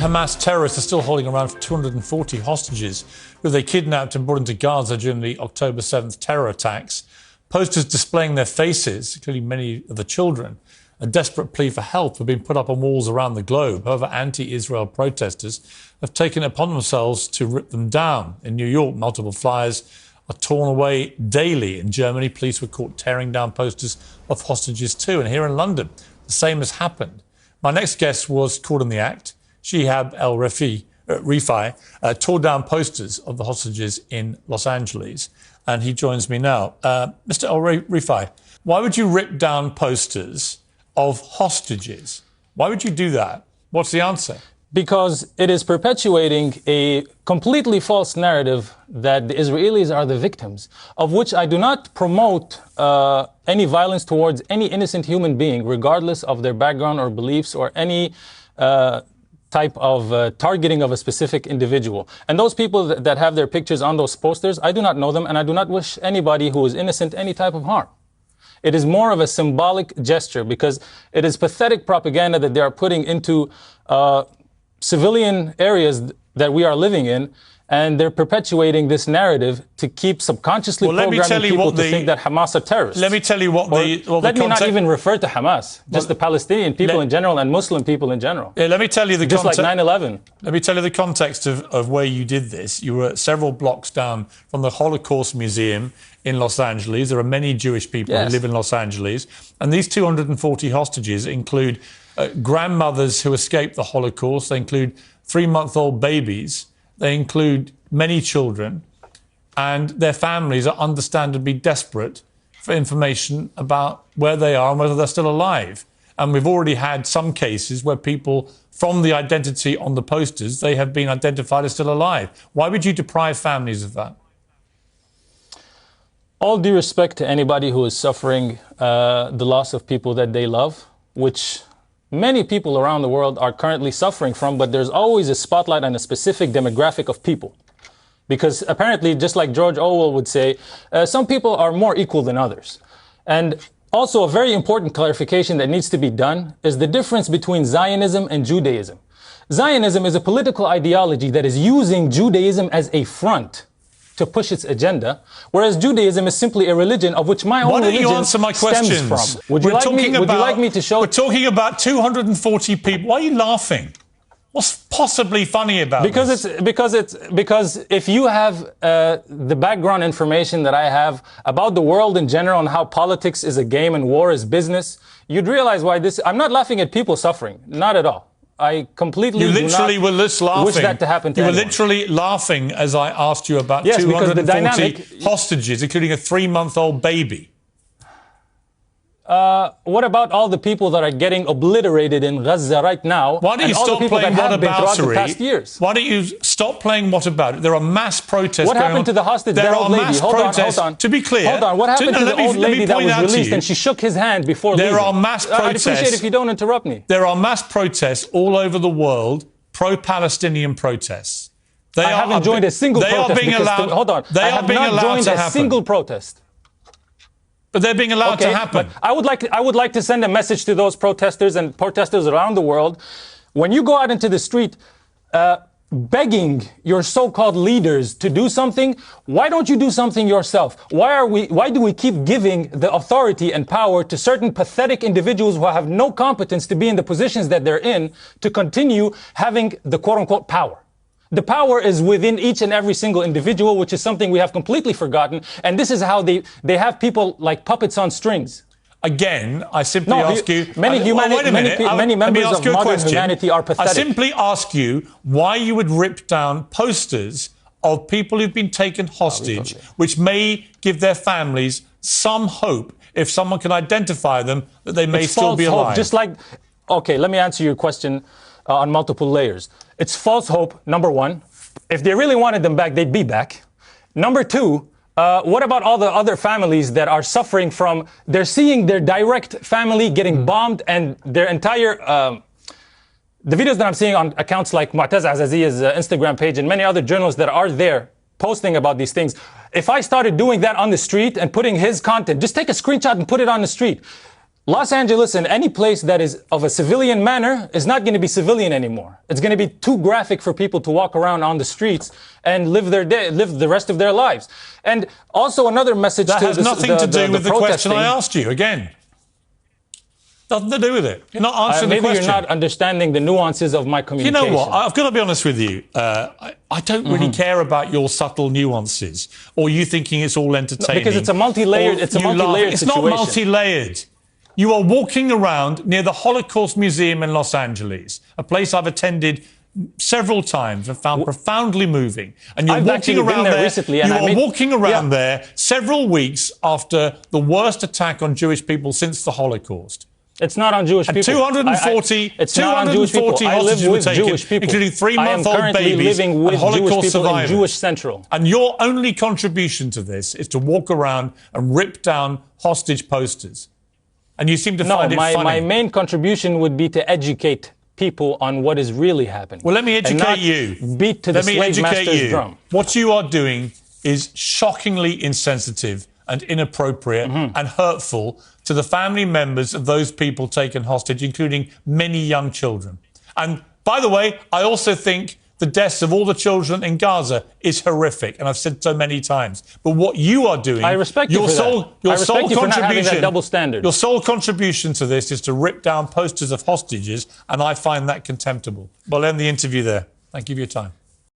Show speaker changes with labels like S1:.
S1: Hamas terrorists are still holding around 240 hostages who they kidnapped and brought into Gaza during the October 7th terror attacks. Posters displaying their faces, including many of the children, a desperate plea for help, have been put up on walls around the globe. However, anti-Israel protesters have taken it upon themselves to rip them down. In New York, multiple flyers are torn away daily. In Germany, police were caught tearing down posters of hostages too. And here in London, the same has happened. My next guest was caught in the act. Shehab ELRefai tore down posters of the hostages in Los Angeles, and he joins me now. Mr. ELRefai, why would you rip down posters of hostages? Why would you do that? What's the answer?
S2: Because it is perpetuating a completely false narrative that the Israelis are the victims, of which I do not promote any violence towards any innocent human being, regardless of their background or beliefs or any type of targeting of a specific individual. And those people that have their pictures on those posters, I do not know them, and I do not wish anybody who is innocent any type of harm. It is more of a symbolic gesture because it is pathetic propaganda that they are putting into civilian areas that we are living in, and they're perpetuating this narrative to keep subconsciously programming people to think that Hamas are terrorists.
S1: Let me tell you what
S2: let me not even refer to Hamas, just the Palestinian people in general and Muslim people in general.
S1: Yeah, let me tell you the
S2: just like 9/11.
S1: Let me tell you the context of where you did this. You were several blocks down from the Holocaust Museum in Los Angeles. There are many Jewish people who live in Los Angeles, and these 240 hostages include grandmothers who escaped the Holocaust. They include 3-month-old babies. They include many children, and their families are understandably desperate for information about where they are and whether they're still alive. And we've already had some cases where people, from the identity on the posters, they have been identified as still alive. Why would you deprive families of that?
S2: All due respect to anybody who is suffering the loss of people that they love, which many people around the world are currently suffering from, but there's always a spotlight on a specific demographic of people. Because apparently, just like George Orwell would say, some people are more equal than others. And also a very important clarification that needs to be done is the difference between Zionism and Judaism. Zionism is a political ideology that is using Judaism as a front to push its agenda, whereas Judaism is simply a religion of which my own religion stems from. Would you like me to show?
S1: We're talking about 240 people. Why are you laughing? What's possibly funny about this?
S2: Because if you have the background information that I have about the world in general and how politics is a game and war is business, you'd realize why this. I'm not laughing at people suffering, not at all. I completely
S1: were just laughing.
S2: Wish that to happen to
S1: You were
S2: anyone.
S1: literally laughing as I asked you about 240 hostages, including a 3-month-old baby.
S2: What about all the people that are getting obliterated in Gaza right now?
S1: Why don't you stop playing whataboutery? Why don't you stop playing what about it? There are mass protests
S2: going on. What happened to the hostage, that old lady? Hold on.
S1: To be clear.
S2: Hold on. What happened to the old lady that was released and she shook his hand before leaving?
S1: There are mass protests.
S2: I'd appreciate if you don't interrupt me.
S1: There are mass protests all over the world, pro-Palestinian protests.
S2: I haven't joined a single protest.
S1: They are being allowed.
S2: Hold on. I have not joined a single protest.
S1: But they're being allowed to happen.
S2: But I would like to send a message to those protesters and protesters around the world. When you go out into the street begging your so-called leaders to do something, why don't you do something yourself? Why do we keep giving the authority and power to certain pathetic individuals who have no competence to be in the positions that they're in to continue having the quote-unquote power? The power is within each and every single individual, which is something we have completely forgotten. And this is how they have people like puppets on strings.
S1: Again, I simply ask you...
S2: Many members of modern humanity are pathetic.
S1: I simply ask you why you would rip down posters of people who've been taken hostage, which may give their families some hope, if someone can identify them, that they may still be alive.
S2: Just like... Okay, let me answer your question on multiple layers. It's false hope, number one. If they really wanted them back, they'd be back. Number two, what about all the other families that are suffering from, they're seeing their direct family getting bombed and their entire, the videos that I'm seeing on accounts like Mu'taz Azazia's Instagram page and many other journalists that are there posting about these things. If I started doing that on the street and putting his content, just take a screenshot and put it on the street. Los Angeles and any place that is of a civilian manner is not going to be civilian anymore. It's going to be too graphic for people to walk around on the streets and live the rest of their lives. And also another message
S1: that has nothing to do with the question I asked you again. Nothing to do with it. You're not answering the question.
S2: Maybe you're not understanding the nuances of my communication.
S1: You know what? I've got to be honest with you. I don't really care about your subtle nuances or you thinking it's all entertaining.
S2: No, because it's a multi-layered. It's a multi-layered situation.
S1: It's not multi-layered. You are walking around near the Holocaust Museum in Los Angeles, a place I've attended several times and found profoundly moving. And you're walking around there recently, and you are walking around there several weeks after the worst attack on Jewish people since the Holocaust.
S2: It's not on Jewish people.
S1: 240 hostages were taken, including 3-month-old babies and Holocaust survivors.
S2: In Jewish Central.
S1: And your only contribution to this is to walk around and rip down hostage posters. And you seem to find it funny.
S2: My main contribution would be to educate people on what is really happening.
S1: Well, let me educate you.
S2: Beat to the slave master's drum.
S1: What you are doing is shockingly insensitive and inappropriate and hurtful to the family members of those people taken hostage, including many young children. And by the way, I also think the deaths of all the children in Gaza is horrific, and I've said so many times. But what you are doing,
S2: I respect you for that. I respect you for not having that double standard.
S1: Your sole contribution to this is to rip down posters of hostages, and I find that contemptible. We'll end the interview there. Thank you for your time.